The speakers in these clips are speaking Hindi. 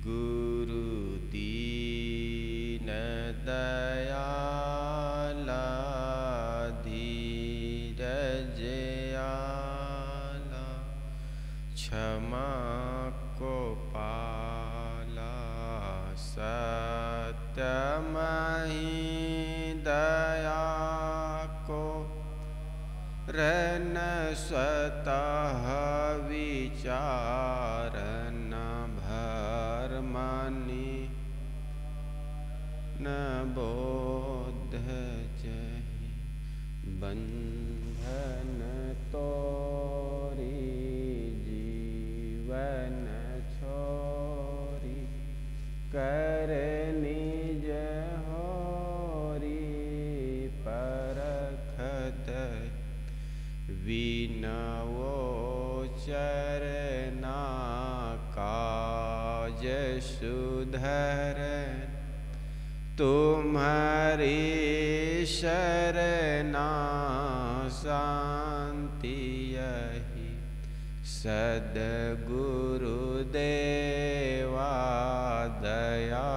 गुरु दीन दयाला धीरज आला क्षमा को पाला सत्यमहि दया को रन स्वतः विचारन भरमानी न बोध जहि बंधन तोरी जीवन छोरी कर निज होरी परखत विनवो चरना काज सुधर तुम्हारी शरणा शांति यही सद्गुरु देवा दया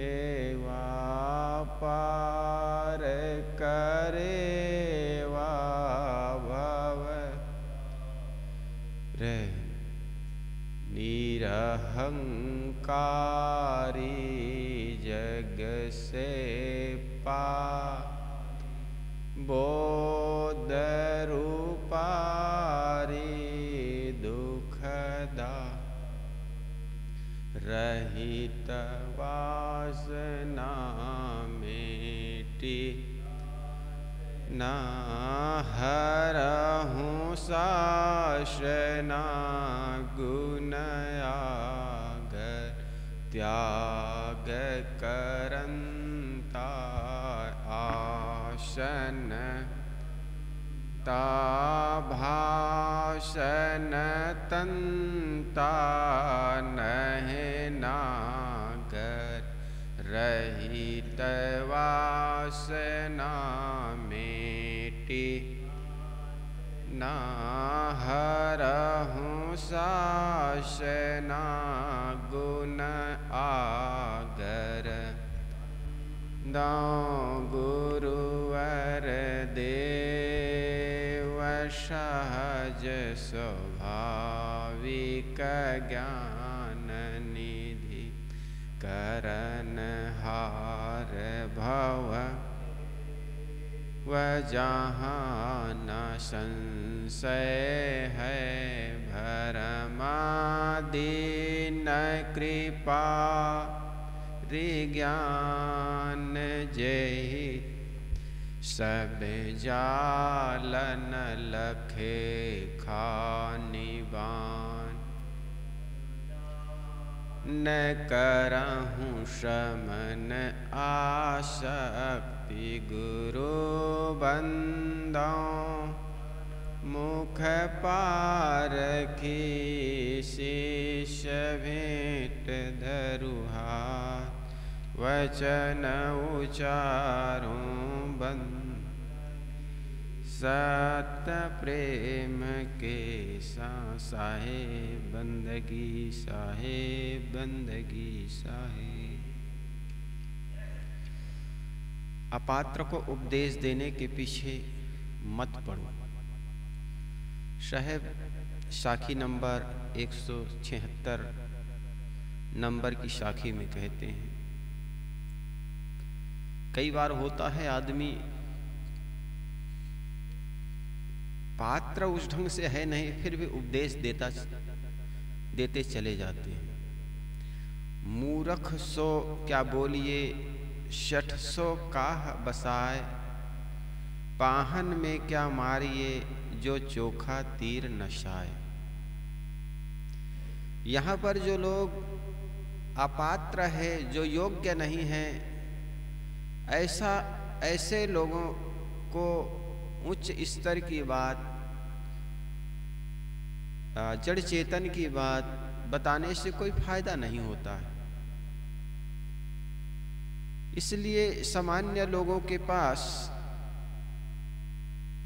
एवा पार करेवा भव रे निरहंकारी जग से पा बोध रूपारी दुखदा रहित वासना मिटी ना हरहूँ शासना गुणयागर त्याग करंता आसन ता भाषण तंता नहे नागर रहित वासना मेटी ना हरहूँ शासना गुण आगर दाँ गुरुवर देव सहज स्वाभाविक ज्ञान निधि करन हार भव व जहाँ न संशय है भरमादीन कृपा ज्ञान जेहि सब जालन लखे खानिबान न करहूँ शमन आसक्ति गुरु बंदों मुख पारखी शिष्य भेंट धरुहा वचन उचारूं बंद सत प्रेम के साहे बंदगी साहे। अपात्र को उपदेश देने के पीछे मत पड़ो। साहेब साखी नंबर 176 नंबर की साखी में कहते हैं, कई बार होता है आदमी पात्र उस ढंग से है नहीं, फिर भी उपदेश देते चले जाते हैं। मूर्ख सो क्या बोलिए 600 काह बसाए, पाहन में क्या मारिए जो चोखा तीर नशाए। यहाँ पर जो लोग अपात्र है, जो योग्य नहीं है, ऐसे लोगों को उच्च स्तर की बात, जड़ चेतन की बात बताने से कोई फायदा नहीं होता है। इसलिए सामान्य लोगों के पास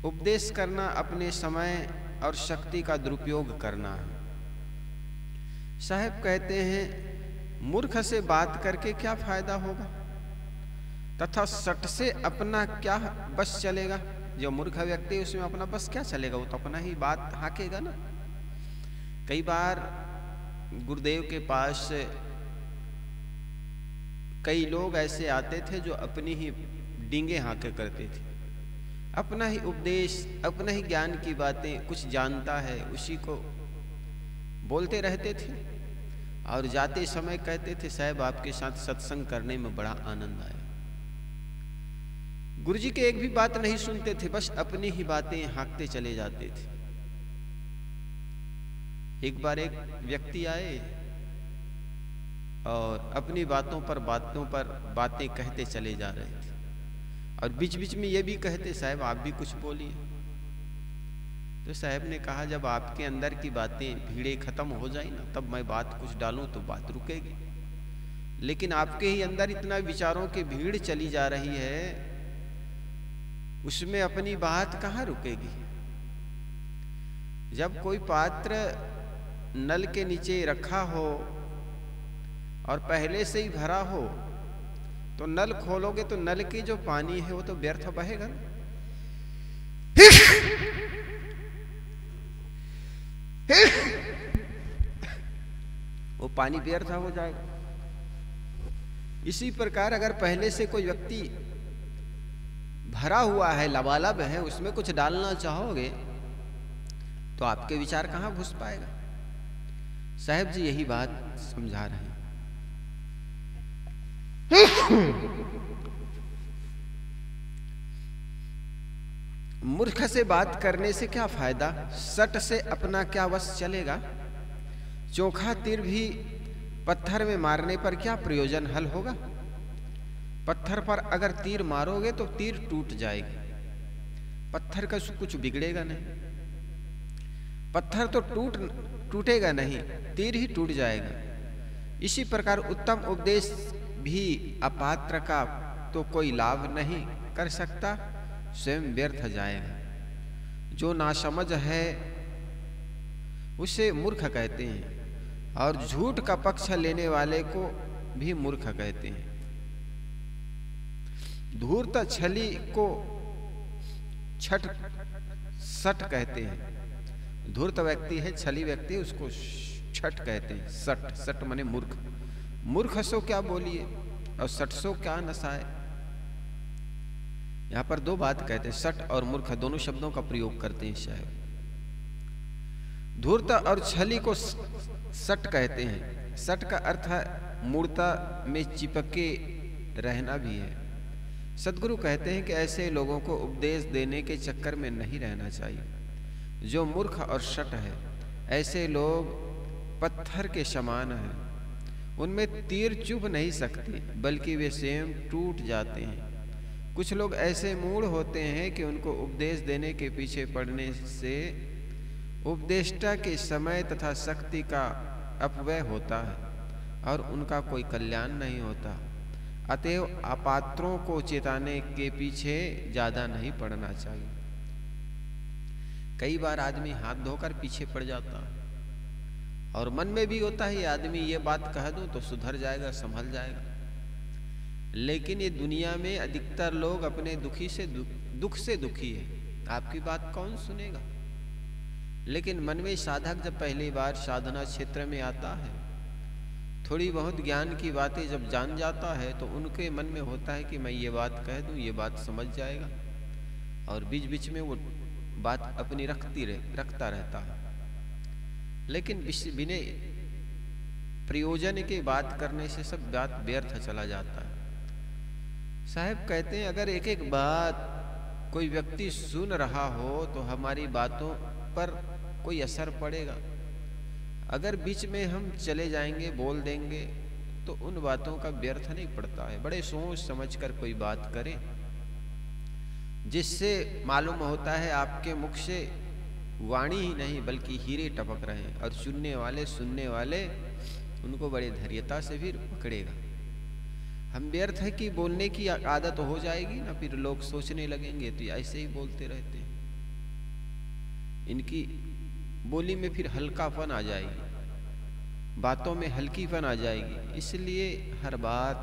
उपदेश करना अपने समय और शक्ति का दुरुपयोग करना है। साहब कहते हैं मूर्ख से बात करके क्या फायदा होगा, तथा सट से अपना क्या बस चलेगा। जो मूर्ख व्यक्ति है उसमें अपना बस क्या चलेगा, वो तो अपना ही बात हाकेगा ना। कई बार गुरुदेव के पास कई लोग ऐसे आते थे जो अपनी ही डींगे हाके करते थे, अपना ही उपदेश, अपना ही ज्ञान की बातें, कुछ जानता है उसी को बोलते रहते थे, और जाते समय कहते थे साहब आपके साथ सत्संग करने में बड़ा आनंद आया। गुरुजी के एक भी बात नहीं सुनते थे, बस अपनी ही बातें हाँकते चले जाते थे। एक बार एक व्यक्ति आए और अपनी बातों पर बातें कहते चले जा रहे थे, और बीच बीच में ये भी कहते साहब आप भी कुछ बोलिए। तो साहब ने कहा जब आपके अंदर की बातें भीड़े खत्म हो जाए ना, तब मैं बात कुछ डालूं तो बात रुकेगी, लेकिन आपके ही अंदर इतना विचारों की भीड़ चली जा रही है, उसमें अपनी बात कहाँ रुकेगी। जब कोई पात्र नल के नीचे रखा हो और पहले से ही भरा हो, तो नल खोलोगे तो नल की जो पानी है वो तो व्यर्थ बहेगा ना। वो पानी व्यर्थ हो जाएगा। इसी प्रकार अगर पहले से कोई व्यक्ति भरा हुआ है, लबालब है, उसमें कुछ डालना चाहोगे तो आपके विचार कहां घुस पाएगा। साहब जी यही बात समझा रहे हैं। मूर्ख से बात करने से क्या फायदा, सट से अपना क्या वश चलेगा। चोखा तीर भी पत्थर में मारने पर क्या प्रयोजन हल होगा। पत्थर पर अगर तीर मारोगे तो तीर टूट जाएगा, पत्थर का कुछ बिगड़ेगा नहीं। पत्थर तो टूटेगा नहीं, तीर ही टूट जाएगा। इसी प्रकार उत्तम उपदेश भी अपात्र का तो कोई लाभ नहीं कर सकता, स्वयं व्यर्थ जाएगा। जो नासमझ है उसे मूर्ख कहते हैं, और झूठ का पक्ष लेने वाले को भी मूर्ख कहते हैं। धूर्त छली को सट कहते हैं। धूर्त व्यक्ति है, छली व्यक्ति, उसको छठ कहते हैं। सट माने मूर्ख। मूर्ख सो क्या बोलिए और सट सो क्या नसाए। यहां पर दो बात कहते हैं, सट और मूर्ख दोनों शब्दों का प्रयोग करते हैं शायद। धूर्त और छली को सट कहते हैं। सट का अर्थ है मूर्ता में चिपके रहना भी है। सदगुरु कहते हैं कि ऐसे लोगों को उपदेश देने के चक्कर में नहीं रहना चाहिए। जो मूर्ख और सट है, ऐसे लोग पत्थर के समान हैं। उनमें तीर चुभ नहीं सकते, बल्कि वे स्वयं टूट जाते हैं। कुछ लोग ऐसे मूढ़ होते हैं कि उनको उपदेश देने के पीछे पड़ने से उपदेष्टा के समय तथा शक्ति का अपव्यय होता है और उनका कोई कल्याण नहीं होता। अतएव अपात्रों को चेताने के पीछे ज्यादा नहीं पड़ना चाहिए। कई बार आदमी हाथ धोकर पीछे पड़ जाता है और मन में भी होता है आदमी ये बात कह दूं तो सुधर जाएगा, संभल जाएगा। लेकिन ये दुनिया में अधिकतर लोग अपने दुख से दुखी है। आपकी बात कौन सुनेगा। लेकिन मन में साधक जब पहली बार साधना क्षेत्र में आता है, थोड़ी बहुत ज्ञान की बातें जब जान जाता है, तो उनके मन में होता है कि मैं ये बात कह दूं, ये बात समझ जाएगा, और बीच बीच में वो बात अपनी रखता रहता है। लेकिन बिना प्रयोजन के बात करने से सब बात व्यर्थ चला जाता है। साहब कहते हैं अगर एक एक बात कोई व्यक्ति सुन रहा हो तो हमारी बातों पर कोई असर पड़ेगा। अगर बीच में हम चले जाएंगे, बोल देंगे, तो उन बातों का व्यर्थ नहीं पड़ता है। बड़े सोच समझ कर कोई बात करें, जिससे मालूम होता है आपके मुख से वाणी ही नहीं बल्कि हीरे टपक रहे हैं, और सुनने वाले उनको बड़े धैर्यता से भी पकड़ेगा। हम व्यर्थ है कि बोलने की आदत हो जाएगी ना, फिर लोग सोचने लगेंगे तो ऐसे ही बोलते रहते हैं। इनकी बोली में फिर हल्कापन आ जाएगी, बातों में हल्कीपन आ जाएगी। इसलिए हर बात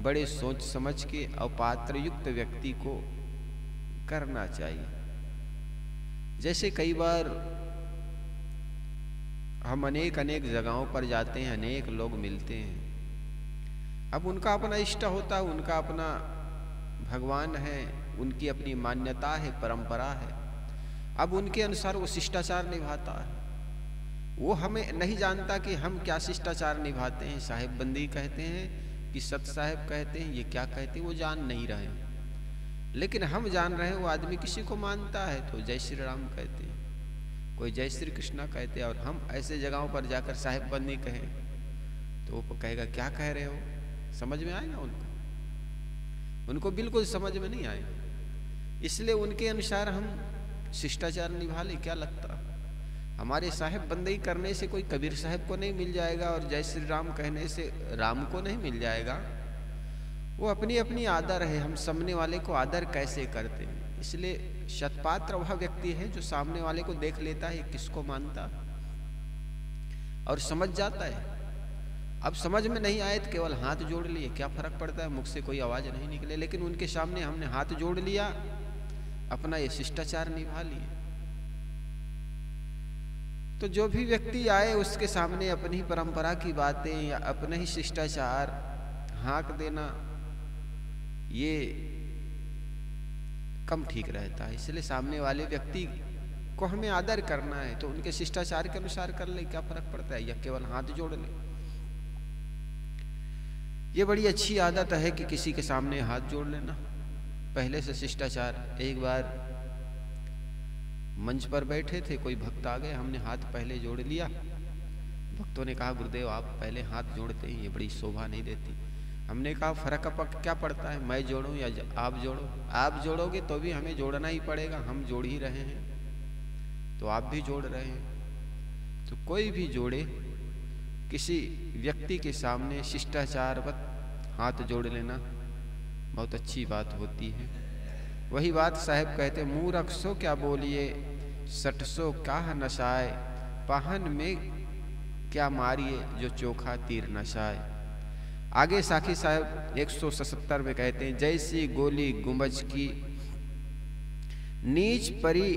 बड़े सोच समझ के अपात्र युक्त व्यक्ति को करना चाहिए। जैसे कई बार हम अनेक जगहों पर जाते हैं, अनेक लोग मिलते हैं। अब उनका अपना इष्ट होता है, उनका अपना भगवान है, उनकी अपनी मान्यता है, परंपरा है। अब उनके अनुसार वो शिष्टाचार निभाता है। वो हमें नहीं जानता कि हम क्या शिष्टाचार निभाते हैं। साहिब बंदी कहते हैं कि सत साहिब कहते हैं, ये क्या कहते हैं वो जान नहीं रहे हैं। लेकिन हम जान रहे हैं। वो आदमी किसी को मानता है तो जय श्री राम कहते हैं, कोई जय श्री कृष्णा कहते हैं। और हम ऐसे जगहों पर जाकर साहिब बंदी कहें तो वो कहेगा क्या कह रहे हो, समझ में आएगा उनको बिल्कुल समझ में नहीं आएगा। इसलिए उनके अनुसार हम शिष्टाचार निभा ले, क्या लगता। हमारे साहिब बंदगी करने से कोई कबीर साहब को नहीं मिल जाएगा और जय श्री राम कहने से राम को नहीं मिल जाएगा। वो अपनी अपनी आदर है। हम सामने वाले को आदर कैसे करते हैं। इसलिए शतपात्र वह व्यक्ति है जो सामने वाले को देख लेता है किसको मानता और समझ जाता है। अब समझ में नहीं आए तो केवल हाथ जोड़ लिए, क्या फर्क पड़ता है, मुख से कोई आवाज नहीं निकले। लेकिन उनके सामने हमने हाथ जोड़ लिया, अपना ये शिष्टाचार निभा लिए। तो जो भी व्यक्ति आए उसके सामने अपनी परंपरा की बातें या अपने ही शिष्टाचार हाँक देना ये कम ठीक रहता है। इसलिए सामने वाले व्यक्ति को हमें आदर करना है तो उनके शिष्टाचार के अनुसार कर ले, क्या फर्क पड़ता है, या केवल हाथ जोड़ ले। ये बड़ी अच्छी आदत है कि किसी के सामने हाथ जोड़ लेना, पहले से शिष्टाचार। एक बार मंच पर बैठे थे, कोई भक्त आ गए, हमने हाथ पहले जोड़ लिया। भक्तों ने कहा गुरुदेव आप पहले हाथ जोड़ते हैं, ये बड़ी शोभा नहीं देती। हमने कहा फर्क क्या पड़ता है, मैं जोड़ूं या आप जोड़ो। आप जोड़ोगे तो भी हमें जोड़ना ही पड़ेगा, हम जोड़ ही रहे हैं तो आप भी जोड़ रहे हैं। तो कोई भी जोड़े, किसी व्यक्ति के सामने शिष्टाचारवत हाथ जोड़ लेना बहुत अच्छी बात होती है। वही बात साहब कहते मूर्ख सो क्या बोलिए, सटसो काह नशाए, पाहन में क्या मारिए जो चोखा तीर नशाए। आगे साखी साहब 177 में कहते हैं जैसी गोली गुंबज की नीच परी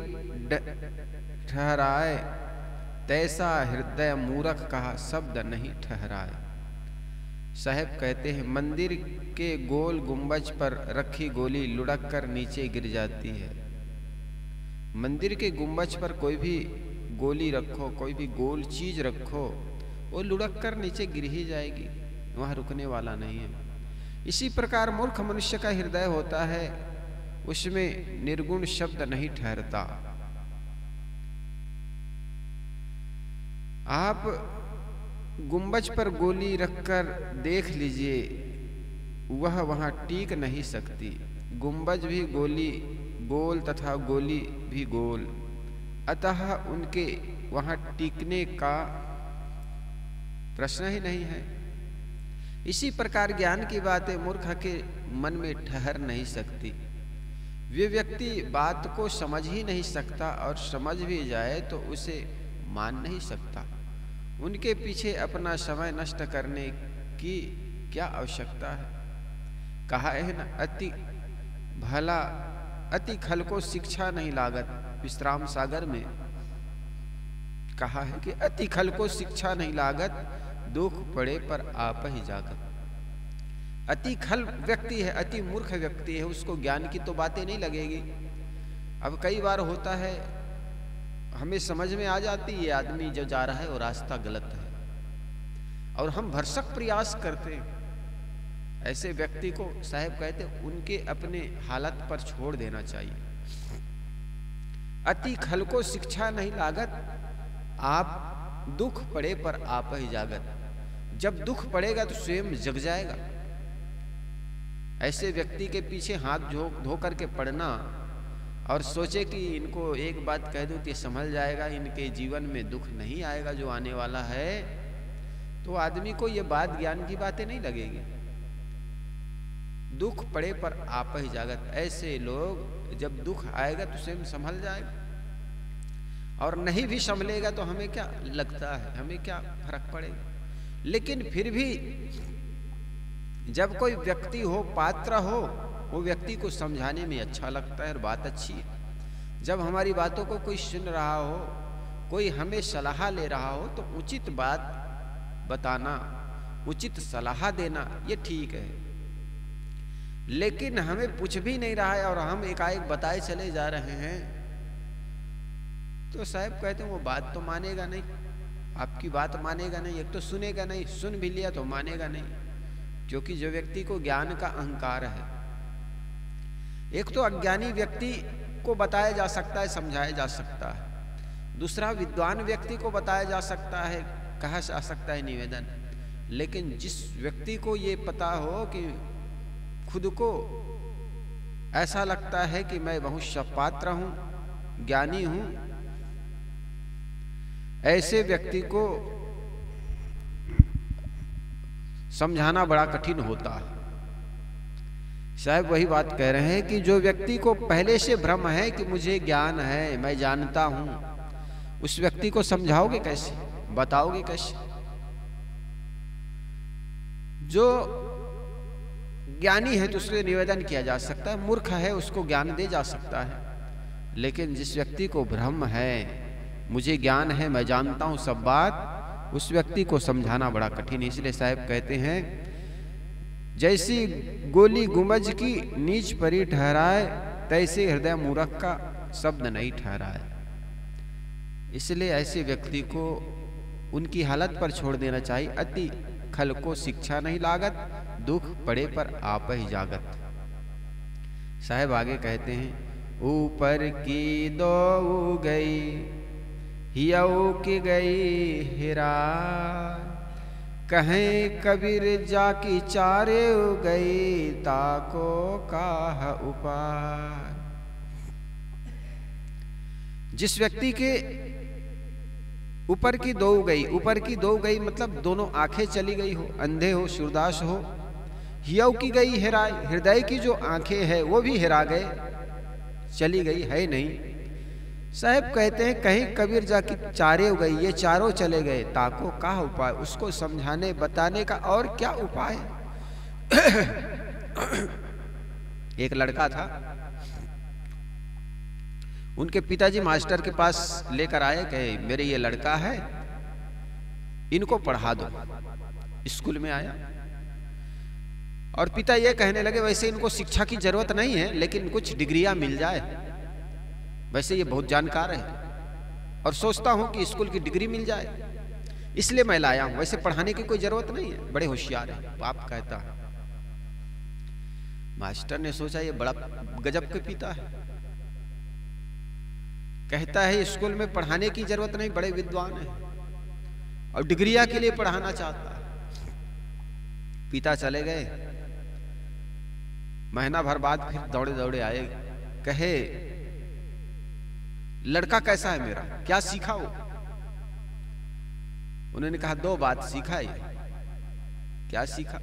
ठहराए, तैसा हृदय मूर्ख कहा शब्द नहीं ठहराए। साहब कहते हैं मंदिर के गोल गुंबज पर रखी गोली लुढ़क कर नीचे गिर जाती है। मंदिर के गुंबज पर कोई भी गोली रखो, कोई भी गोल चीज रखो, वो लुढ़क कर नीचे गिर ही जाएगी, वहां रुकने वाला नहीं है। इसी प्रकार मूर्ख मनुष्य का हृदय होता है, उसमें निर्गुण शब्द नहीं ठहरता। आप गुंबज पर गोली रखकर देख लीजिए, वह वहां टिक नहीं सकती। गुंबज भी गोली गोल तथा गोली भी गोल, अतः उनके वहां टिकने का प्रश्न ही नहीं है। इसी प्रकार ज्ञान की बातें मूर्ख के मन में ठहर नहीं सकती। वे व्यक्ति बात को समझ ही नहीं सकता और समझ भी जाए तो उसे मान नहीं सकता। उनके पीछे अपना समय नष्ट करने की क्या आवश्यकता है। कहा है ना, अति भला अति खल को शिक्षा नहीं लागत। विश्राम सागर में कहा है कि अति खल को शिक्षा नहीं लागत, दुख पड़े पर आप ही जागत। अति खल व्यक्ति है, अति मूर्ख व्यक्ति है, उसको ज्ञान की तो बातें नहीं लगेगी। अब कई बार होता है हमें समझ में आ जाती है आदमी जो जा रहा है वो रास्ता गलत है और हम भरसक प्रयास करते हैं। ऐसे व्यक्ति को साहब कहते उनके अपने हालत पर छोड़ देना चाहिए। अति खल को शिक्षा नहीं लागत, आप दुख पड़े पर आप ही जागत। जब दुख पड़ेगा तो स्वयं जग जाएगा। ऐसे व्यक्ति के पीछे हाथ धो करके पड़ना और सोचे कि इनको एक बात कह दूं तो संभल जाएगा, इनके जीवन में दुख नहीं आएगा जो आने वाला है, तो आदमी को ये बात ज्ञान की बातें नहीं लगेगी। दुख पड़े पर आप ही जागत। ऐसे लोग जब दुख आएगा तो स्वयं संभल जाएगा। और नहीं भी संभलेगा तो हमें क्या लगता है, हमें क्या फर्क पड़ेगा। लेकिन फिर भी जब कोई व्यक्ति हो, पात्र हो, वो व्यक्ति को समझाने में अच्छा लगता है और बात अच्छी है। जब हमारी बातों को कोई सुन रहा हो, कोई हमें सलाह ले रहा हो, तो उचित बात बताना, उचित सलाह देना, ये ठीक है। लेकिन हमें पूछ भी नहीं रहा है और हम एकाएक बताए चले जा रहे हैं, तो साहब कहते हैं वो बात तो मानेगा नहीं, आपकी बात मानेगा नहीं। एक तो सुनेगा नहीं, सुन भी लिया तो मानेगा नहीं, क्योंकि जो व्यक्ति को ज्ञान का अहंकार है, एक तो अज्ञानी व्यक्ति को बताया जा सकता है, समझाया जा सकता है, दूसरा विद्वान व्यक्ति को बताया जा सकता है, कहा जा सकता है निवेदन। लेकिन जिस व्यक्ति को ये पता हो कि खुद को ऐसा लगता है कि मैं बहुत सपात्र हूं, ज्ञानी हूं, ऐसे व्यक्ति को समझाना बड़ा कठिन होता है। साहब वही बात कह रहे हैं कि जो व्यक्ति को पहले से भ्रम है कि मुझे ज्ञान है, मैं जानता हूं, उस व्यक्ति को समझाओगे कैसे, बताओगे कैसे? जो ज्ञानी है तो उसके निवेदन किया जा सकता है, मूर्ख है उसको ज्ञान दे जा सकता है। लेकिन जिस व्यक्ति को भ्रम है, मुझे ज्ञान है, मैं जानता हूं सब बात, उस व्यक्ति को समझाना बड़ा कठिन है। इसलिए साहब कहते हैं जैसी गोली गुंबज की नीच परी ठहराए, तैसे हृदय मूर्ख का शब्द नहीं ठहराए। इसलिए ऐसे व्यक्ति को उनकी हालत पर छोड़ देना चाहिए। अति खल को शिक्षा नहीं लागत, दुख पड़े पर आप ही जागत। साहब आगे कहते हैं ऊपर की दो गई हियाऊ की गई हिरा, कहें कबीर जाकी चारे गई, ताको काह उपाय। जिस व्यक्ति के ऊपर की दो गई, ऊपर की दो गई मतलब दोनों आंखें चली गई हो, अंधे हो, सूरदास हो, हियाऊ की गई हिरा, हृदय की जो आंखें है वो भी हिरा गए, चली गई, है नहीं। साहब कहते हैं कहीं कबीर जाकी चारे हो गई, ये चारों चले गए, ताको का उपाय, उसको समझाने बताने का और क्या उपाय। एक लड़का था, उनके पिताजी मास्टर के पास लेकर आए, कहे मेरे ये लड़का है, इनको पढ़ा दो। स्कूल में आया और पिता ये कहने लगे वैसे इनको शिक्षा की जरूरत नहीं है, लेकिन कुछ डिग्रियां मिल जाए, वैसे ये बहुत जानकार है और सोचता हूं कि स्कूल की डिग्री मिल जाए, इसलिए मैं लाया हूं, वैसे पढ़ाने की कोई जरूरत नहीं है, बड़े होशियार है। बाप कहता है, मास्टर ने सोचा ये बड़ा गजब के पिता है, कहता है स्कूल में पढ़ाने की जरूरत नहीं, बड़े विद्वान है और डिग्रियां के लिए पढ़ाना चाहता है। पिता चले गए, महीना भर बाद फिर दौड़े दौड़े आए, कहे लड़का कैसा है मेरा, क्या सीखा वो? उन्होंने कहा दो बात सीखा है। क्या सीखा?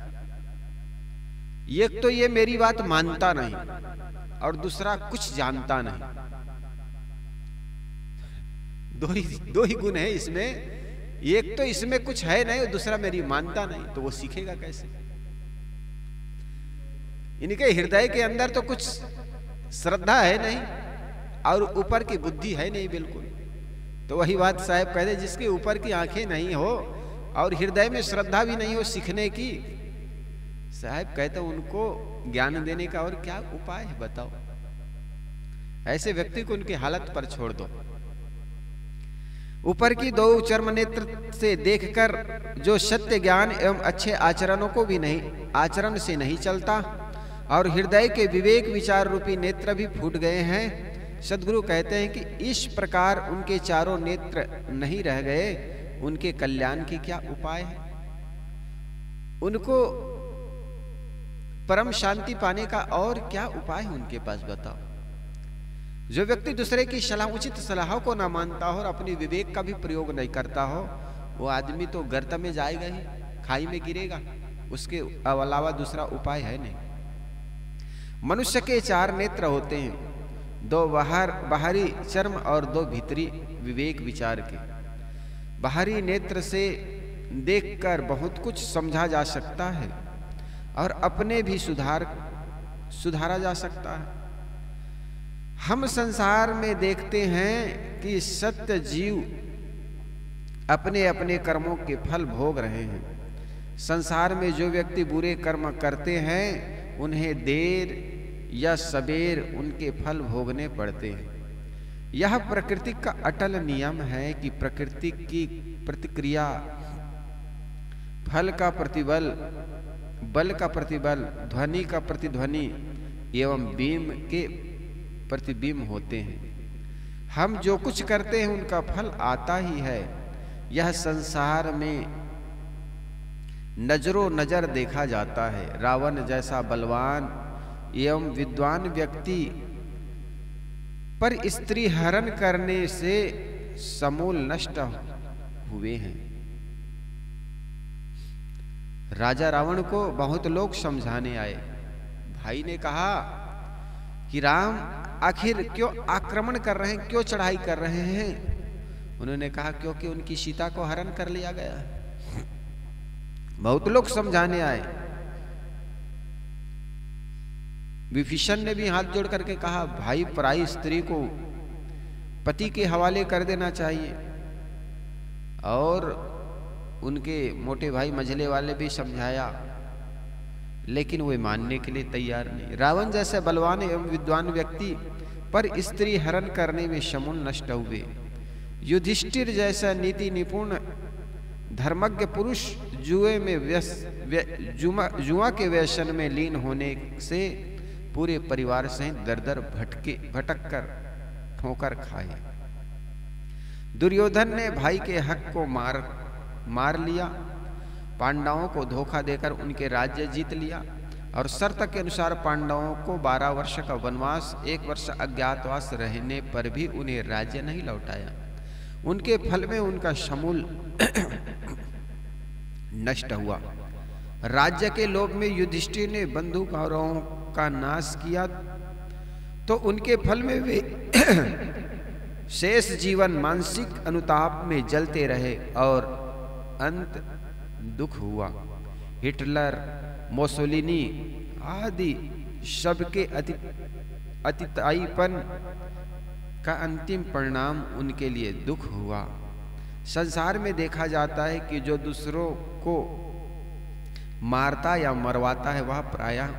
एक तो ये मेरी बात मानता नहीं और दूसरा कुछ जानता नहीं। दो ही गुण है इसमें, एक तो इसमें कुछ है नहीं और दूसरा मेरी मानता नहीं, तो वो सीखेगा कैसे? इनके हृदय के अंदर तो कुछ श्रद्धा है नहीं और ऊपर की बुद्धि है नहीं बिल्कुल। तो वही बात साहब कहते, जिसके ऊपर की आंखें नहीं हो और हृदय में श्रद्धा भी नहीं हो सीखने की, साहब कहते उनको ज्ञान देने का और क्या उपाय है बताओ? ऐसे व्यक्ति को उनकी हालत पर छोड़ दो। ऊपर की दो चर्म नेत्र से देखकर जो सत्य ज्ञान एवं अच्छे आचरणों को भी नहीं, आचरण से नहीं चलता और हृदय के विवेक विचार रूपी नेत्र भी फूट गए हैं, सद्गुरु कहते हैं कि इस प्रकार उनके चारों नेत्र नहीं रह गए, उनके कल्याण की क्या उपाय है? उनको परम शांति पाने का और क्या उपाय है उनके पास बताओ? जो व्यक्ति दूसरे की सलाह, उचित सलाहों को ना मानता हो और अपनी विवेक का भी प्रयोग नहीं करता हो, वो आदमी तो गर्त में जाएगा ही, खाई में गिरेगा, उसके अलावा दूसरा उपाय है नहीं। मनुष्य के चार नेत्र होते हैं, दो बाहरी चर्म और दो भीतरी विवेक विचार के। बाहरी नेत्र से देखकर बहुत कुछ समझा जा सकता है और अपने भी सुधारा जा सकता है। हम संसार में देखते हैं कि सत्य जीव अपने अपने कर्मों के फल भोग रहे हैं। संसार में जो व्यक्ति बुरे कर्म करते हैं उन्हें देर या सबेर उनके फल भोगने पड़ते हैं। यह प्रकृति का अटल नियम है कि प्रकृति की प्रतिक्रिया, फल का प्रतिबल, बल का प्रतिबल, ध्वनि का प्रतिध्वनि एवं बीम के प्रतिबिंब होते हैं। हम जो कुछ करते हैं उनका फल आता ही है। यह संसार में नजरों नजर देखा जाता है। रावण जैसा बलवान एवं विद्वान व्यक्ति पर स्त्री हरण करने से समूल नष्ट हुए हैं। राजा रावण को बहुत लोग समझाने आए। भाई ने कहा कि राम आखिर क्यों आक्रमण कर रहे हैं, क्यों चढ़ाई कर रहे हैं? उन्होंने कहा क्योंकि उनकी सीता को हरण कर लिया गया। बहुत लोग समझाने आए। विभीषण ने भी हाथ जोड़ करके कहा भाई पराई स्त्री को पति के हवाले कर देना चाहिए। और उनके मोटे भाई मझले वाले भी समझाया, लेकिन वे मानने के लिए तैयार नहीं। रावण जैसे बलवान एवं विद्वान व्यक्ति पर स्त्री हरण करने में समूल नष्ट हुए। युधिष्ठिर जैसा नीति निपुण धर्मज्ञ पुरुष जुआ के व्यसन में लीन होने से पूरे परिवार सहित दर दर भटक कर ठोकर खाए। दुर्योधन ने भाई के हक को मार लिया, पांडवों को धोखा देकर उनके राज्य जीत लिया और शर्त के अनुसार पांडवों को 12 वर्ष का वनवास, 1 वर्ष अज्ञातवास रहने पर भी उन्हें राज्य नहीं लौटाया। उनके फल में उनका समूल नष्ट हुआ। राज्य के लोभ में युधिष्ठिर ने बंधु कौरवों का नाश किया तो उनके फल में वे शेष जीवन मानसिक अनुताप में जलते रहे और अंत दुख हुआ। हिटलर, मोसोलिनी आदि सबके अतिताईपन का अंतिम परिणाम उनके लिए दुख हुआ। संसार में देखा जाता है कि जो दूसरों को मारता या मरवाता है वह प्रायः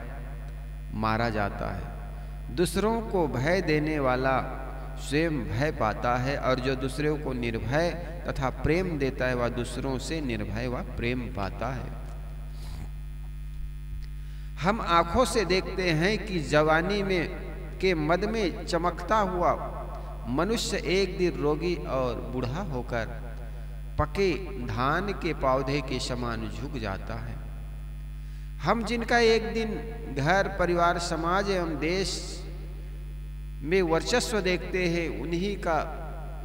मारा जाता है। दूसरों को भय देने वाला स्वयं भय पाता है और जो दूसरों को निर्भय तथा प्रेम देता है वह दूसरों से निर्भय व प्रेम पाता है। हम आंखों से देखते हैं कि जवानी में के मद में चमकता हुआ मनुष्य एक दिन रोगी और बूढ़ा होकर पके धान के पौधे के समान झुक जाता है। हम जिनका एक दिन घर, परिवार, समाज एवं देश में वर्चस्व देखते हैं उन्हीं का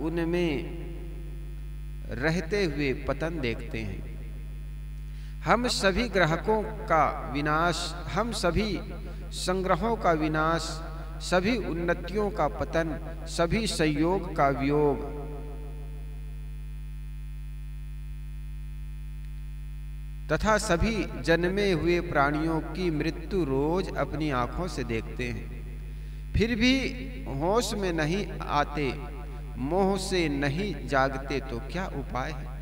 उनमें रहते हुए पतन देखते हैं। हम सभी ग्राहकों का विनाश, हम सभी संग्रहों का विनाश, सभी उन्नतियों का पतन, सभी संयोग का वियोग तथा सभी जन्मे हुए प्राणियों की मृत्यु रोज अपनी आंखों से देखते हैं, फिर भी होश में नहीं आते, मोह से नहीं जागते, तो क्या उपाय है?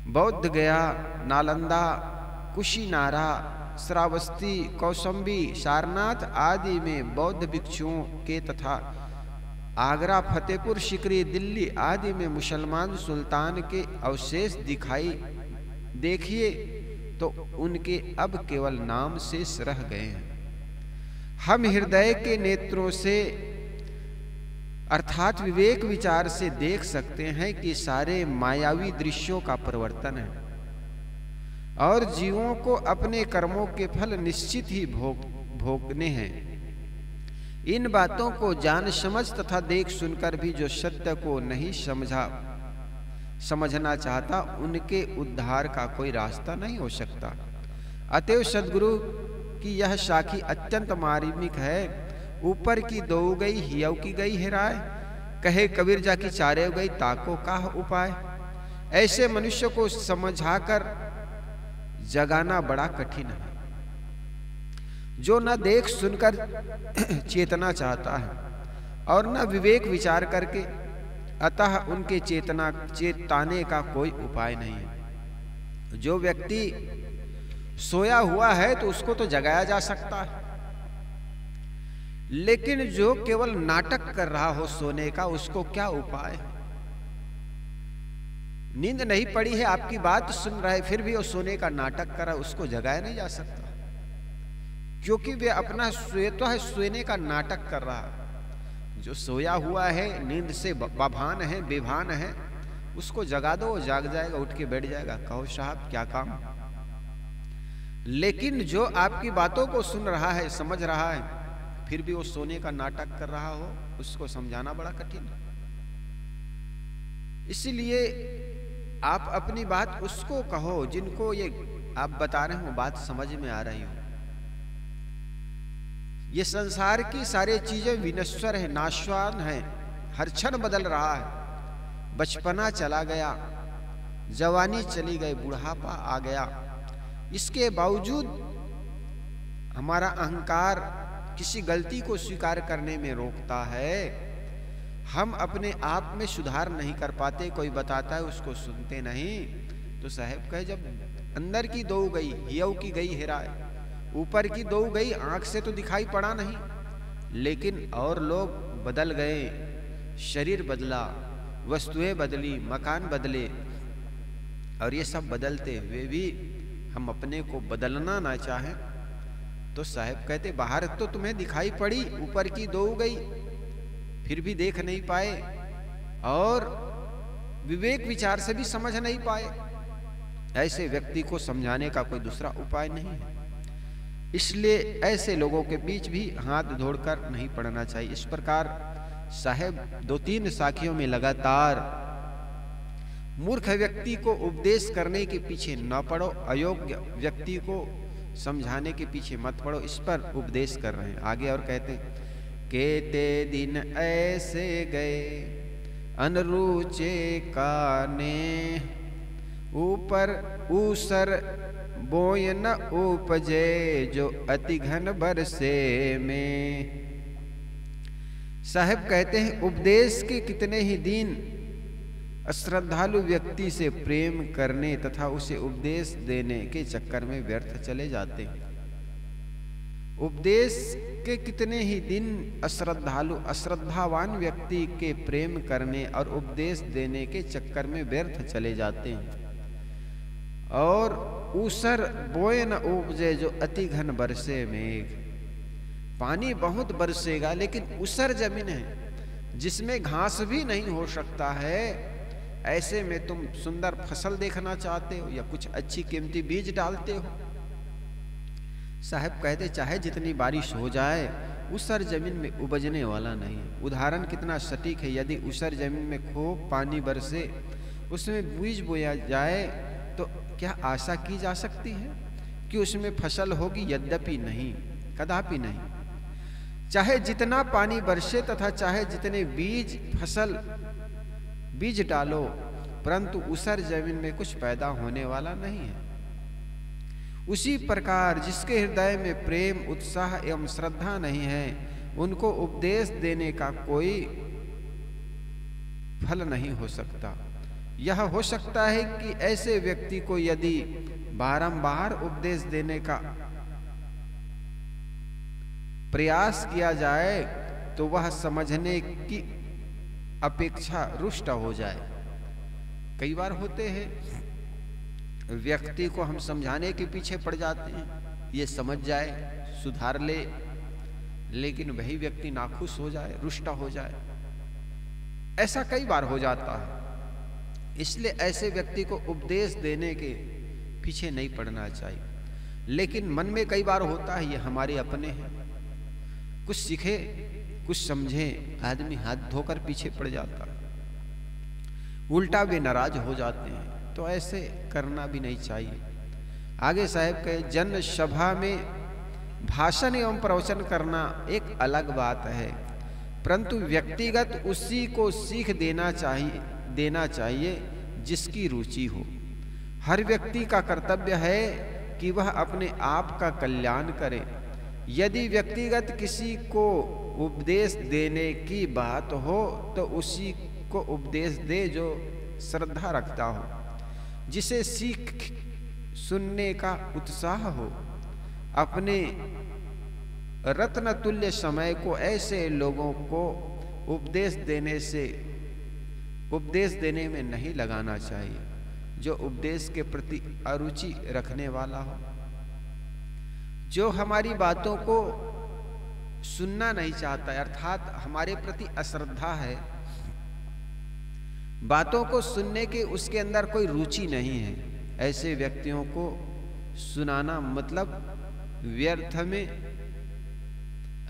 बौद्ध गया, नालंदा, कुशीनारा, श्रावस्ती, कौसंबी, सारनाथ आदि में बौद्ध भिक्षुओं के तथा आगरा, फतेहपुर सीकरी, दिल्ली आदि में मुसलमान सुल्तान के अवशेष दिखाई देखिए तो उनके अब केवल नाम शेष रह गए हैं। हम हृदय के नेत्रों से अर्थात विवेक विचार से देख सकते हैं कि सारे मायावी दृश्यों का परिवर्तन है और जीवों को अपने कर्मों के फल निश्चित ही भोगने हैं। इन बातों को जान समझ तथा देख सुनकर भी जो सत्य को नहीं समझना चाहता उनके उद्धार का कोई रास्ता नहीं हो सकता। अतएव सद्गुरु की यह साखी अत्यंत मार्मिक है। ऊपर की दो गई हियव की गई है राय, कहे कबीर जा की चारे गई ताको का उपाय। ऐसे मनुष्य को समझाकर जगाना बड़ा कठिन है, जो न देख सुनकर चेतना चाहता है और न विवेक विचार करके, अतः उनके चेताने का कोई उपाय नहीं है। जो व्यक्ति सोया हुआ है तो उसको तो जगाया जा सकता है, लेकिन जो केवल नाटक कर रहा हो सोने का, उसको क्या उपाय है? नींद नहीं पड़ी है, आपकी बात सुन रहा है, फिर भी वो सोने का नाटक कर रहा है, उसको जगाया नहीं जा सकता, क्योंकि वे अपना सोता है, सोने का नाटक कर रहा है। जो सोया हुआ है, नींद से बभान है, बेभान है, उसको जगा दो, वो जाग जाएगा, उठ के बैठ जाएगा, कहो साहब क्या काम। लेकिन जो आपकी बातों को सुन रहा है, समझ रहा है, फिर भी वो सोने का नाटक कर रहा हो, उसको समझाना बड़ा कठिन है। इसलिए आप अपनी बात उसको कहो जिनको ये आप बता रहे हो बात समझ में आ रही हो। ये संसार की सारी चीजें विनश्वर है, नाशवान है, हर क्षण बदल रहा है। बचपना चला गया, जवानी चली गई, बुढ़ापा आ गया। इसके बावजूद हमारा अहंकार किसी गलती को स्वीकार करने में रोकता है। हम अपने आप में सुधार नहीं कर पाते, कोई बताता है उसको सुनते नहीं। तो साहब कहे जब अंदर की दो गई, हियव की गई हेराए, ऊपर की दो गई, आंख से तो दिखाई पड़ा नहीं, लेकिन और लोग बदल गए, शरीर बदला, वस्तुएं बदली, मकान बदले, और ये सब बदलते हुए भी हम अपने को बदलना ना चाहें तो साहब कहते बाहर तो तुम्हें दिखाई पड़ी, ऊपर की दो गई, फिर भी देख नहीं पाए और विवेक विचार से भी समझ नहीं पाए। ऐसे व्यक्ति को समझाने का कोई दूसरा उपाय नहीं है। इसलिए ऐसे लोगों के बीच भी हाथ जोड़कर नहीं पड़ना चाहिए। इस प्रकार साहब 2-3 साखियों में लगातार मूर्ख व्यक्ति को उपदेश करने के पीछे न पड़ो, अयोग्य व्यक्ति को समझाने के पीछे मत पड़ो, इस पर उपदेश कर रहे हैं। आगे और कहते हैं, केते दिन ऐसे गए अनरुचे काने, ऊपर ऊसर बोय न उपजे, जो अति घन बरसे में। साहब कहते हैं उपदेश के कितने ही दिन अश्रद्धालु व्यक्ति से प्रेम करने तथा उसे उपदेश देने के चक्कर में व्यर्थ चले जाते हैं। उपदेश के कितने ही दिन अश्रद्धावान व्यक्ति के प्रेम करने और उपदेश देने के चक्कर में व्यर्थ चले जाते हैं। और ऊसर बोए न उपजे, जो अति घन बरसे मेघ। पानी बहुत बरसेगा लेकिन ऊसर जमीन है जिसमें घास भी नहीं हो सकता है, ऐसे में तुम सुंदर फसल देखना चाहते हो या कुछ अच्छी कीमती बीज डालते हो। साहब कहते चाहे जितनी बारिश हो जाए, ऊसर जमीन में उपजने वाला नहीं है। उदाहरण कितना सटीक है, यदि ऊसर जमीन में खूब पानी बरसे, उसमें बीज बोया जाए तो क्या आशा की जा सकती है कि उसमें फसल होगी? यद्यपि नहीं, कदापि नहीं। चाहे जितना पानी बरसे तथा चाहे जितने बीज डालो, परंतु ऊसर जमीन में कुछ पैदा होने वाला नहीं है। उसी प्रकार जिसके हृदय में प्रेम, उत्साह एवं श्रद्धा नहीं है, उनको उपदेश देने का कोई फल नहीं हो सकता। यह हो सकता है कि ऐसे व्यक्ति को यदि बारंबार उपदेश देने का प्रयास किया जाए तो वह समझने की अपेक्षा रुष्ट हो जाए। कई बार होते हैं व्यक्ति को हम समझाने के पीछे पड़ जाते हैं, ये समझ जाए, सुधार ले, लेकिन वही व्यक्ति नाखुश हो जाए, रुष्ट हो जाए। ऐसा कई बार हो जाता है। इसलिए ऐसे व्यक्ति को उपदेश देने के पीछे नहीं पड़ना चाहिए। लेकिन मन में कई बार होता है ये हमारे अपने हैं, कुछ सीखे कुछ समझे, आदमी हाथ धोकर पीछे पड़ जाता है, उल्टा वे नाराज हो जाते हैं। तो ऐसे करना भी नहीं चाहिए। आगे साहब के जन सभा में भाषण एवं प्रवचन करना एक अलग बात है, परंतु व्यक्तिगत उसी को सीख देना चाहिए जिसकी रुचि हो। हर व्यक्ति का कर्तव्य है कि वह अपने आप का कल्याण करे। यदि व्यक्तिगत किसी को उपदेश देने की बात हो तो उसी को उपदेश दे जो श्रद्धा रखता हो, जिसे सीख सुनने का उत्साह हो। अपने रत्न तुल्य समय को ऐसे लोगों को उपदेश देने में नहीं लगाना चाहिए जो उपदेश के प्रति अरुचि रखने वाला हो, जो हमारी बातों को सुनना नहीं चाहता है, अर्थात हमारे प्रति अश्रद्धा है, बातों को सुनने के उसके अंदर कोई रुचि नहीं है। ऐसे व्यक्तियों को सुनाना मतलब व्यर्थ में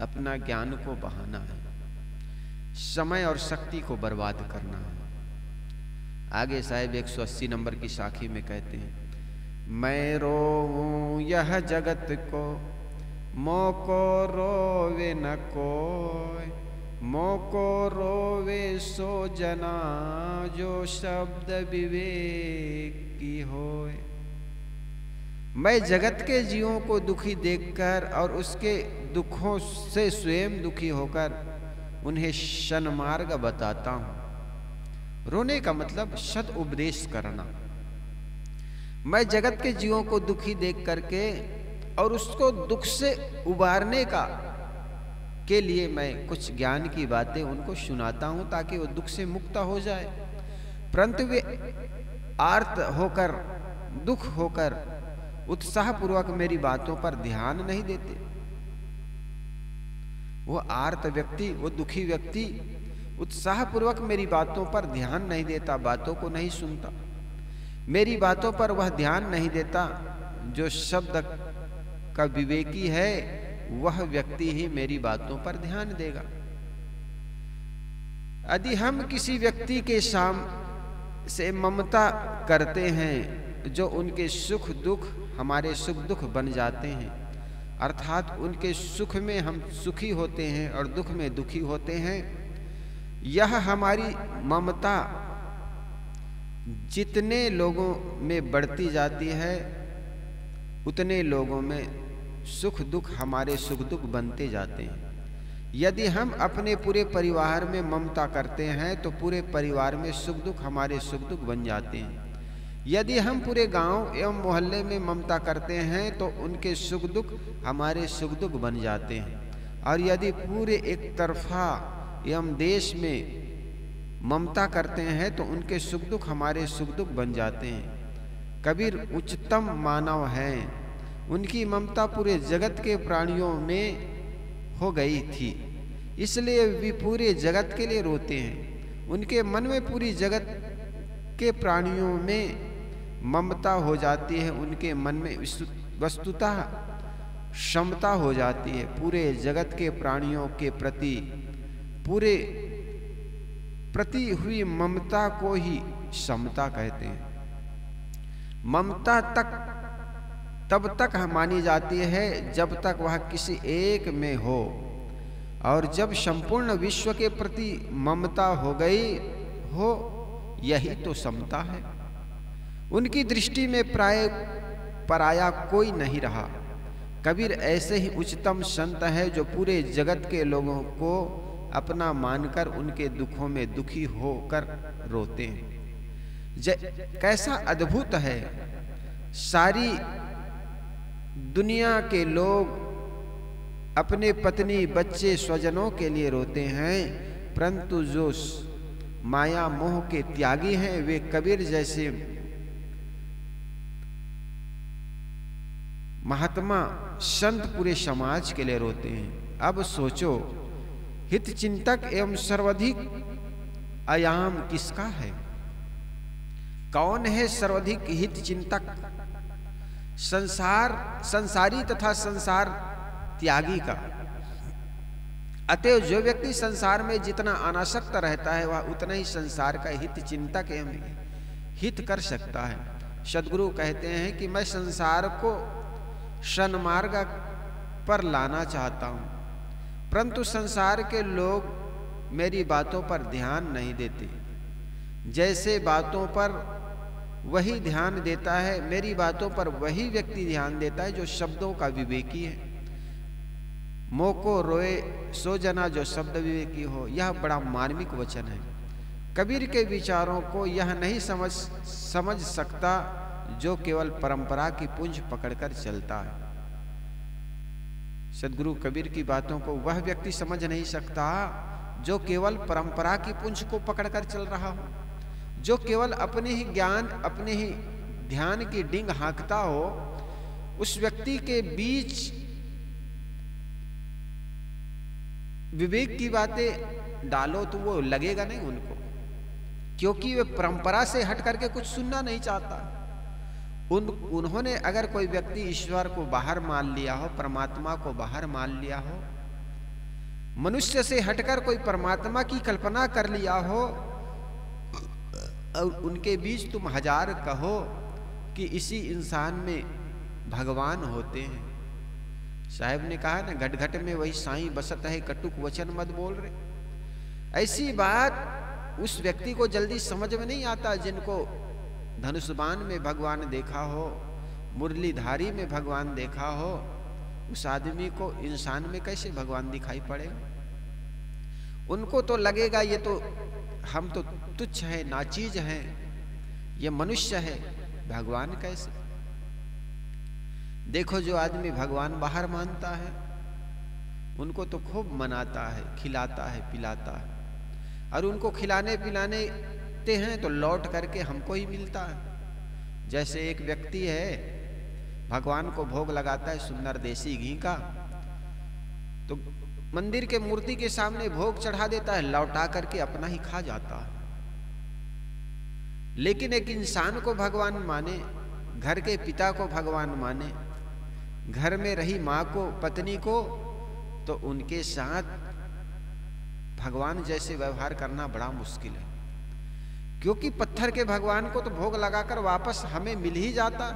अपना ज्ञान को बहाना है, समय और शक्ति को बर्बाद करना है। आगे साहिब 180 नंबर की साखी में कहते हैं, मैं रोऊं यह जगत को, मोको रोवे न कोय, मोको रोवे सो जना जो शब्द विवेक की होए। मैं जगत के जीवों को दुखी देखकर और उसके दुखों से स्वयं दुखी होकर उन्हें सन्मार्ग बताता हूं। रोने का मतलब सद उपदेश करना। मैं जगत के जीवों को दुखी देख करके और उसको दुख से उबारने के लिए मैं कुछ ज्ञान की बातें उनको सुनाता हूं ताकि वो दुख से मुक्त हो जाए, परंतु वे आर्त होकर, दुख होकर उत्साहपूर्वक मेरी बातों पर ध्यान नहीं देते। वो आर्त व्यक्ति, वो दुखी व्यक्ति उत्साहपूर्वक मेरी बातों पर ध्यान नहीं देता, बातों को नहीं सुनता, मेरी बातों पर वह ध्यान नहीं देता। जो शब्द का विवेकी है वह व्यक्ति ही मेरी बातों पर ध्यान देगा। यदि हम किसी व्यक्ति के से ममता करते हैं जो उनके सुख दुख हमारे सुख दुख बन जाते हैं, अर्थात उनके सुख में हम सुखी होते हैं और दुख में दुखी होते हैं, यह हमारी ममता जितने लोगों में बढ़ती जाती है उतने लोगों में सुख दुख हमारे सुख दुख बनते जाते हैं। यदि हम अपने पूरे परिवार में ममता करते हैं तो पूरे परिवार में सुख दुख हमारे सुख दुख बन जाते हैं। यदि हम पूरे गांव एवं मोहल्ले में ममता करते हैं तो उनके सुख दुख हमारे सुख दुख बन जाते हैं। और यदि पूरे एक तरफा एवं देश में ममता करते हैं तो उनके सुख दुख हमारे सुख दुख बन जाते हैं। कबीर उच्चतम मानव हैं, उनकी ममता पूरे जगत के प्राणियों में हो गई थी, इसलिए वे पूरे जगत के लिए रोते हैं। उनके मन में पूरी जगत के प्राणियों में ममता हो जाती है, उनके मन में वस्तुतः क्षमता हो जाती है। पूरे जगत के प्राणियों के प्रति हुई ममता को ही समता कहते हैं। ममता तब तक मानी जाती है जब तक वह किसी एक में हो, और जब संपूर्ण विश्व के प्रति ममता हो गई हो, यही तो समता है। उनकी दृष्टि में पराया कोई नहीं रहा। कबीर ऐसे ही उच्चतम संत है जो पूरे जगत के लोगों को अपना मानकर उनके दुखों में दुखी होकर रोते हैं। कैसा अद्भुत है, सारी दुनिया के लोग अपने पत्नी बच्चे स्वजनों के लिए रोते हैं, परंतु जो माया मोह के त्यागी हैं वे कबीर जैसे महात्मा संत पूरे समाज के लिए रोते हैं। अब सोचो, हित चिंतक एवं सर्वाधिक आयाम किसका है? कौन है सर्वाधिक हित चिंतक? संसारी तथा संसार त्यागी का। अतएव जो व्यक्ति संसार में जितना अनासक्त रहता है वह उतना ही संसार का हित चिंतक एवं हित कर सकता है। सद्गुरु कहते हैं कि मैं संसार को सन्मार्ग पर लाना चाहता हूं, परंतु संसार के लोग मेरी बातों पर ध्यान नहीं देते। जैसे बातों पर वही ध्यान देता है, मेरी बातों पर वही व्यक्ति ध्यान देता है जो शब्दों का विवेकी है। मोको रोए सो जना जो शब्द विवेकी हो, यह बड़ा मार्मिक वचन है। कबीर के विचारों को यह नहीं समझ सकता जो केवल परंपरा की पूंछ पकड़कर चलता है। सदगुरु कबीर की बातों को वह व्यक्ति समझ नहीं सकता जो केवल परंपरा की पूंछ को पकड़कर चल रहा हो, जो केवल अपने ही ज्ञान, अपने ही ध्यान की डिंग हाँकता हो। उस व्यक्ति के बीच विवेक की बातें डालो तो वो लगेगा नहीं उनको, क्योंकि वे परंपरा से हट करके कुछ सुनना नहीं चाहता। उन्होंने अगर कोई व्यक्ति ईश्वर को बाहर मान लिया हो, परमात्मा को बाहर मान लिया हो, मनुष्य से हटकर कोई परमात्मा की कल्पना कर लिया हो, और उनके बीच तुम हजार कहो कि इसी इंसान में भगवान होते हैं। साहब ने कहा ना, घट घट में वही साईं बसत है, कटुक वचन मत बोल रहे। ऐसी बात उस व्यक्ति को जल्दी समझ में नहीं आता जिनको धनुष्बाण में भगवान देखा हो, मुरलीधारी में भगवान देखा हो। उस आदमी को इंसान में कैसे भगवान दिखाई पड़ेगा? उनको तो लगेगा ये तो हम तो तुच्छ है, नाचीज है, ये मनुष्य है, भगवान कैसे? देखो जो आदमी भगवान बाहर मानता है उनको तो खूब मनाता है, खिलाता है, पिलाता है, और उनको खिलाने पिलाने हैं तो लौट करके हमको ही मिलता है। जैसे एक व्यक्ति है भगवान को भोग लगाता है सुंदर देसी घी का, तो मंदिर के मूर्ति के सामने भोग चढ़ा देता है, लौटा करके अपना ही खा जाता है। लेकिन एक इंसान को भगवान माने, घर के पिता को भगवान माने, घर में रही माँ को, पत्नी को, तो उनके साथ भगवान जैसे व्यवहार करना बड़ा मुश्किल है। क्योंकि पत्थर के भगवान को तो भोग लगाकर वापस हमें मिल ही जाता,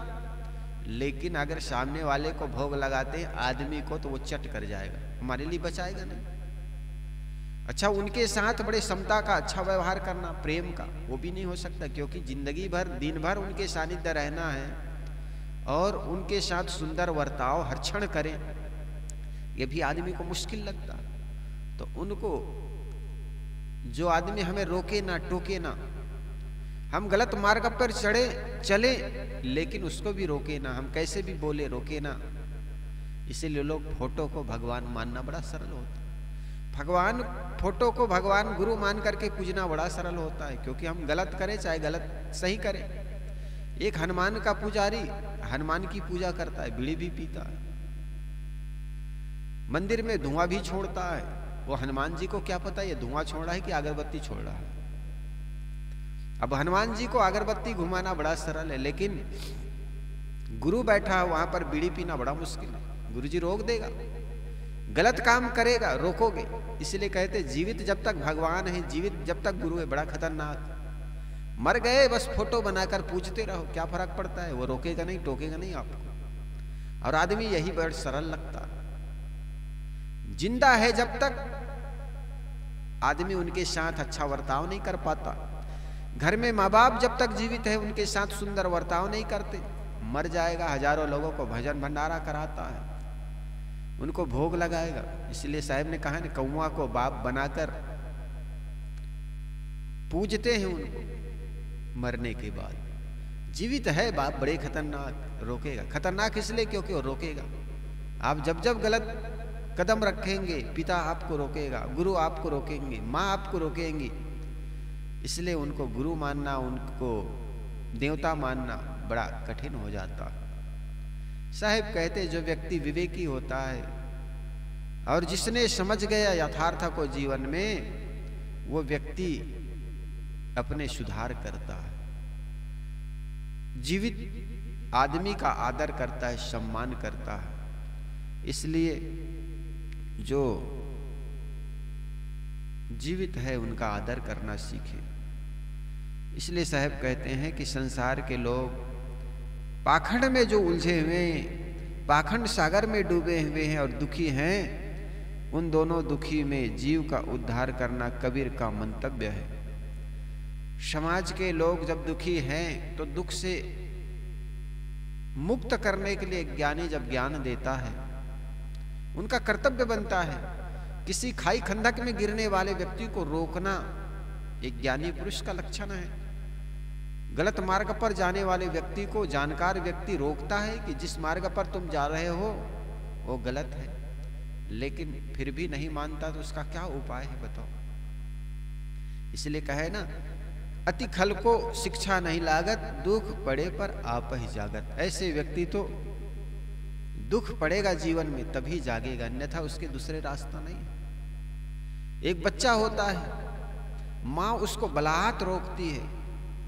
लेकिन अगर सामने वाले को भोग लगाते आदमी को तो वो चट कर जाएगा, हमारे लिए बचाएगा नहीं। अच्छा, उनके साथ बड़े समता का अच्छा व्यवहार करना, प्रेम का, वो भी नहीं हो सकता, क्योंकि जिंदगी भर दिन भर उनके सानिध्य रहना है और उनके साथ सुंदर वर्ताव हर क्षण करें, ये भी आदमी को मुश्किल लगता। तो उनको जो आदमी हमें रोके ना, टोके ना, हम गलत मार्ग पर चले लेकिन उसको भी रोके ना, हम कैसे भी बोले रोके ना। इसीलिए लोग फोटो को भगवान मानना बड़ा सरल होता है। भगवान फोटो को भगवान गुरु मान करके पूजना बड़ा सरल होता है, क्योंकि हम गलत करें चाहे गलत सही करें। एक हनुमान का पुजारी हनुमान की पूजा करता है, बीड़ी भी पीता है, मंदिर में धुआं भी छोड़ता है। वो हनुमान जी को क्या पता ये धुआं छोड़ रहा है कि अगरबत्ती छोड़ रहा है। अब हनुमान जी को अगरबत्ती घुमाना बड़ा सरल है, लेकिन गुरु बैठा है वहां पर बीड़ी पीना बड़ा मुश्किल है। गुरु जी रोक देगा, गलत काम करेगा रोकोगे। इसलिए कहते जीवित जब तक भगवान है, जीवित जब तक गुरु है, बड़ा खतरनाक। मर गए बस फोटो बनाकर पूजते रहो, क्या फर्क पड़ता है, वो रोकेगा नहीं, टोकेगा नहीं आपको। और आदमी यही बड़ा सरल लगता है। जिंदा है जब तक आदमी उनके साथ अच्छा वर्ताव नहीं कर पाता। घर में माँ बाप जब तक जीवित है उनके साथ सुंदर वर्ताव नहीं करते। मर जाएगा, हजारों लोगों को भजन भंडारा कराता है, उनको भोग लगाएगा। इसलिए साहब ने कहा ना, कौवा को बाप बनाकर पूजते हैं उनको मरने के बाद। जीवित है बाप बड़े खतरनाक, रोकेगा। खतरनाक इसलिए क्योंकि वो रोकेगा। आप जब जब गलत कदम रखेंगे पिता आपको रोकेगा, गुरु आपको रोकेंगे, माँ आपको रोकेंगी। इसलिए उनको गुरु मानना, उनको देवता मानना बड़ा कठिन हो जाता। साहब कहते जो व्यक्ति विवेकी होता है और जिसने समझ गया यथार्थ को जीवन में, वो व्यक्ति अपने सुधार करता है, जीवित आदमी का आदर करता है, सम्मान करता है। इसलिए जो जीवित है उनका आदर करना सीखे। इसलिए साहब कहते हैं कि संसार के लोग पाखंड में जो उलझे हुए, पाखंड सागर में डूबे हुए हैं और दुखी हैं, उन दोनों दुखी में जीव का उद्धार करना कबीर का मंतव्य है। समाज के लोग जब दुखी हैं तो दुख से मुक्त करने के लिए ज्ञानी जब ज्ञान देता है, उनका कर्तव्य बनता है। किसी खाई खंडक में गिरने वाले व्यक्ति को रोकना एक ज्ञानी पुरुष का लक्षण है। गलत मार्ग पर जाने वाले व्यक्ति को जानकार व्यक्ति रोकता है कि जिस मार्ग पर तुम जा रहे हो वो गलत है, लेकिन फिर भी नहीं मानता तो उसका क्या उपाय है बताओ। इसलिए कहे ना, अति खल को शिक्षा नहीं लागत, दुख पड़े पर आप ही जागत। ऐसे व्यक्ति तो दुख पड़ेगा जीवन में तभी जागेगा, अन्यथा उसके दूसरे रास्ता नहीं। एक बच्चा होता है, माँ उसको बलात् रोकती है,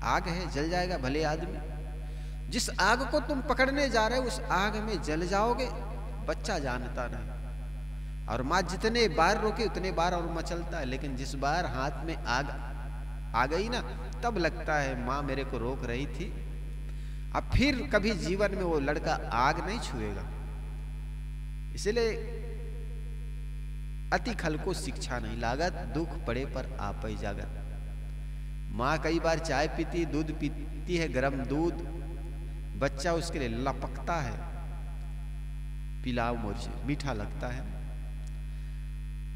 आग है जल जाएगा भले आदमी, जिस आग को तुम पकड़ने जा रहे हो उस आग में जल जाओगे, बच्चा जानता नहीं। और माँ जितने बार रोके उतने बार और मचलता है, लेकिन जिस बार हाथ में आग आ गई ना, तब लगता है माँ मेरे को रोक रही थी। अब फिर कभी जीवन में वो लड़का आग नहीं छुएगा। इसलिए अति खल को शिक्षा नहीं लागत, दुख पड़े पर आप ही जागत। माँ कई बार चाय पीती, दूध पीती है, गरम दूध, बच्चा उसके लिए लपकता है, पिलाओ मुझे, मीठा लगता है,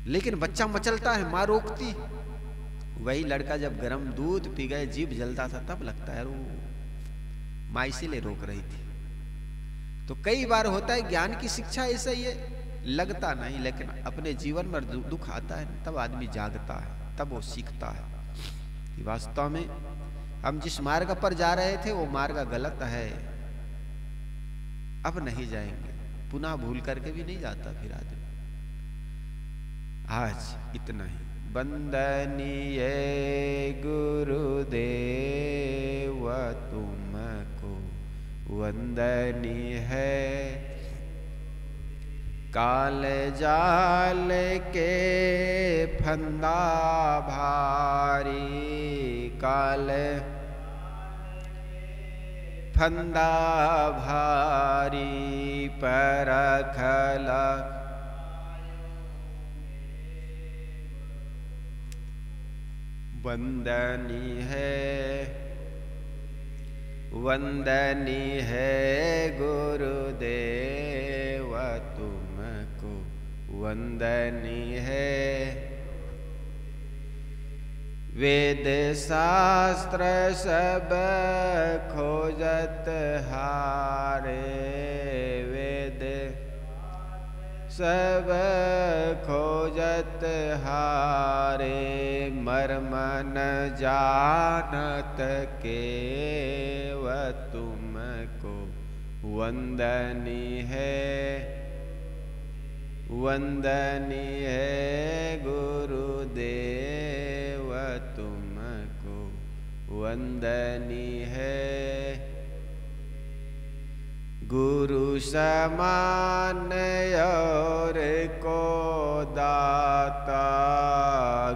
लेकिन बच्चा मचलता है, माँ रोकती। वही लड़का जब गरम दूध पी गए, जीभ जलता था, तब लगता है वो माँ इसीलिए रोक रही थी। तो कई बार होता है ज्ञान की शिक्षा ऐसा ही है, लगता नहीं, लेकिन अपने जीवन में दुख आता है तब आदमी जागता है, तब वो सीखता है कि वास्तव में हम जिस मार्ग पर जा रहे थे वो मार्ग गलत है, अब नहीं जाएंगे, पुनः भूल करके भी नहीं जाता फिर आदमी। आज इतना ही। वंदनीय गुरुदेव तुमको वंदनीय है, काल जाल के फंदा भारी, काल फंदा भारी परखल, वंदनीय है, वंदनीय है गुरुदेव तुमको वंदनीय है। वेद शास्त्र सब खोजत हारे, वेद सब खोजत हारे, मर्म न जानत केव तुमको वंदनीय है, वंदनीय है गुरुदेव तुमको वंदनीय है। गुरु समान और को दाता,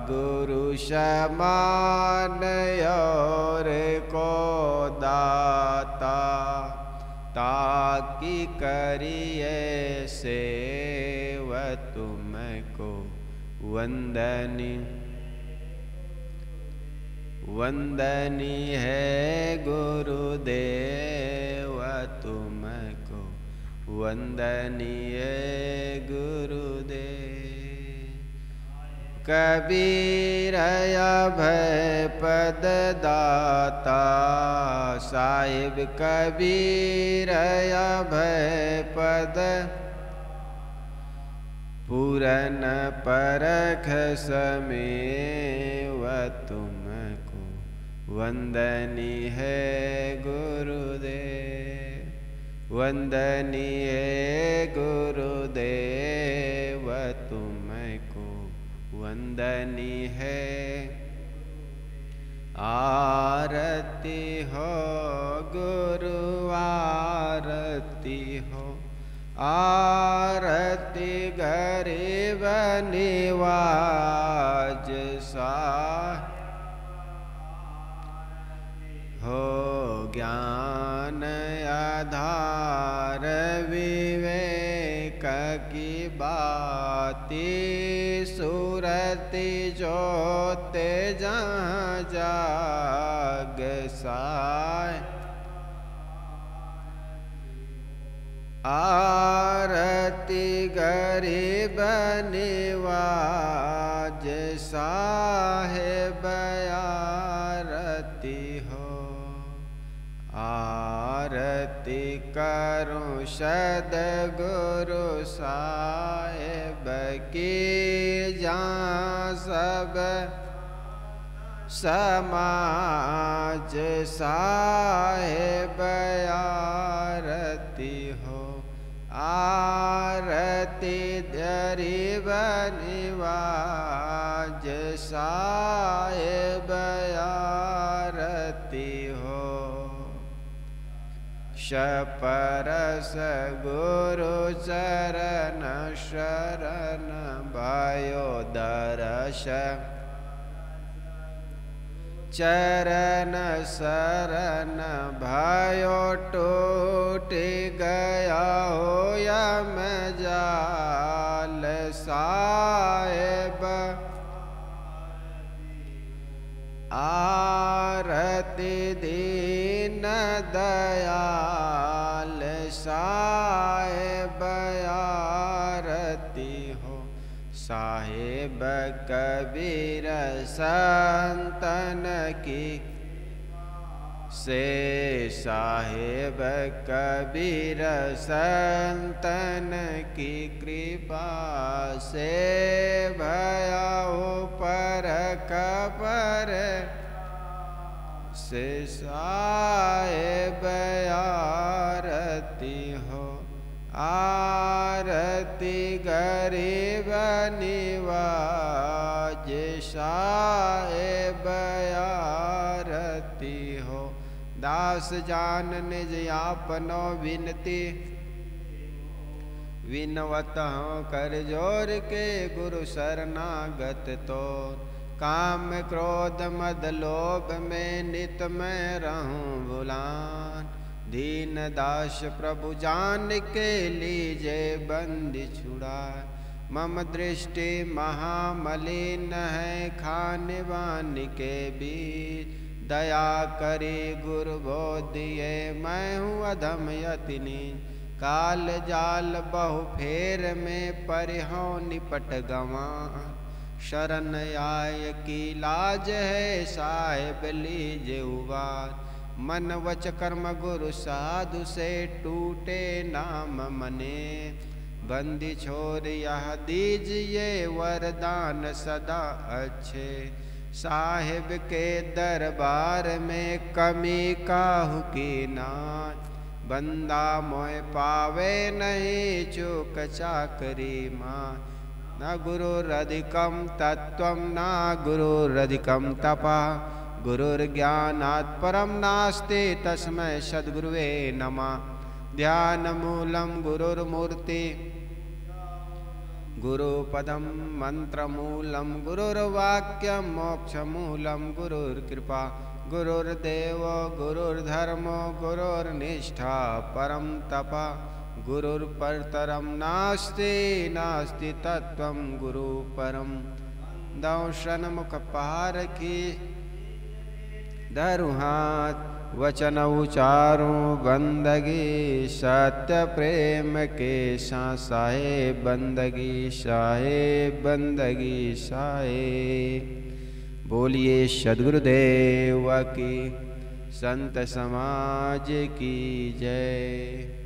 गुरु समान और को दाता, ताकि करिए सेव तुमको वंदनीय, वंदनीय है गुरुदेव तुमको वंदनीय गुरुदेव। कबीर अभय पद दाता साहिब, कबीर अभय पद पूरन परख समेव तुमको वंदनीय है गुरुदेव, वंदनीय गुरुदेव तुमको वंदनीय है। आरती हो गुरु आरती हो, आरती गरीब निवाज सा हो, ज्ञान आधार विवेक की बात सूरति जोते जहाँ जाग साय आरती गरीब निवाज साहेब आरती हो आरती करूं सद्गुरु साहेब की जहाँ सब समाज साहेब आरती हो आरती गरीब निवाज साहेब आरती हो शपरस गुरु चरण शरण भयो दर्श चरण शरण भयो टूट गया हो यम जाल साहेब आरती दीन दयाल साहेब आरती हो साहेब कबीर संतन की से साहेब कबीर संतन की कृपा से भया हो पर कबर से साहेब आरती हो आरती गरीब निवाज साहेब आरती हो दास जान निज आपनो विनती विनवत हूँ कर जोर के गुरु शरणागत तो काम क्रोध मद लोभ में नित मैं रहूं बुलान दीन दास प्रभु जान के लीजे बंदी छुड़ाए मम दृष्टि महामलिन है खाने वानी के बीच दया करे गुरु बोधिए मैं हूँ अधम यतिनी काल जाल बहु फेर में परिहों निपट गवा शरण आय की लाज है साहेब लीजे उबार मन वच कर्म गुरु साधु से टूटे नाम मने बंदी छोर यह दीजिए वरदान सदा अच्छे साहिब के दरबार में कमी काहू की नाथ बंदा मोह पावे नहीं चूक चाकरी माँ न गुरुरधिकम तत्वम न गुरुरधिकम तपा गुरुर्ज्ञानात् परम नास्ति तस्मै सद्गुरुवे नमः ध्यान मूलम गुरुर्मूर्ति गुरुपदम मंत्रमूलम गुरुर्वाक्यम मोक्षमूलम गुरुर्कृपा गुरुर्देव गुरुर्धर्मो गुरुर्निष्ठा परम तपा गुरुर्परतरम नास्ति नास्ति तत्वम गुरु परम दौशन मुख पार की धरु हाथ वचन उचारूं बंदगी सत्य प्रेम के साहे बंदगी साहे बोलिए सद्गुरुदेव की संत समाज की जय।